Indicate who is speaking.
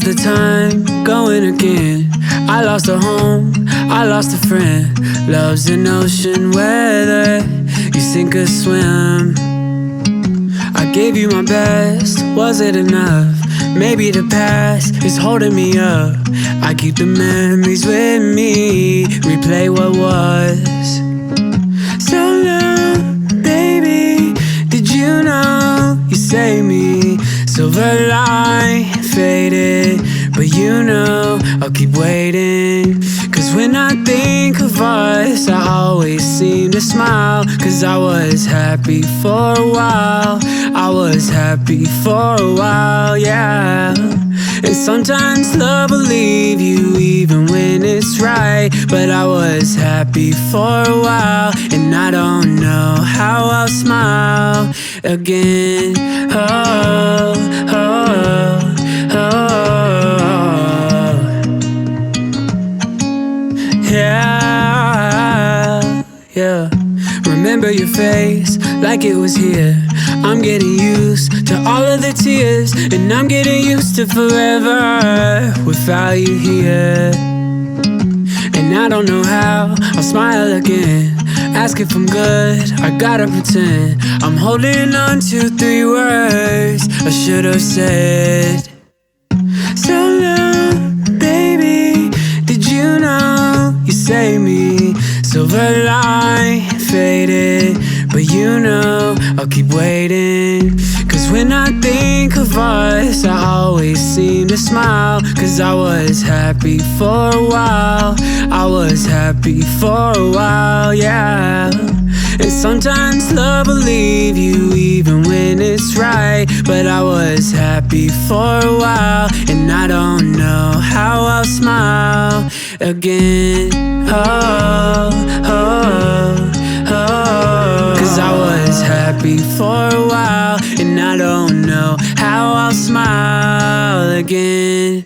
Speaker 1: the time, going again. I lost a home, I lost a friend. Love's an ocean, whether you sink or swim. I gave you my best, was it enough? Maybe the past is holding me up. I keep the memories with me, replay what was. So long, baby, did you know you saved me? Silver line faded, but you know I'll keep waiting. Cause when I think of us, I always seem to smile. Cause I was happy for a while, I was happy for a while, yeah. And sometimes love will leave you even when it's right. But I was happy for a while, and I don't know how I'll smile again. Oh, oh, oh. Yeah, yeah. Remember your face like it was here. I'm getting used to all of the tears, and I'm getting used to forever without you here. And I don't know how I'll smile again. Ask if I'm good, I gotta pretend I'm holding on to 3 words I should have said. So long, baby, did you know you saved me? Silver line faded, but you know I'll keep waiting. Cause when I think of us, I always seem to smile. Cause I was happy for a while, I was happy for a while, yeah. And sometimes love will leave you even when it's right. But I was happy for a while, and I don't know how I'll smile again. Oh, oh, oh. Cause I was happy for a while, and I don't know how I'll smile again.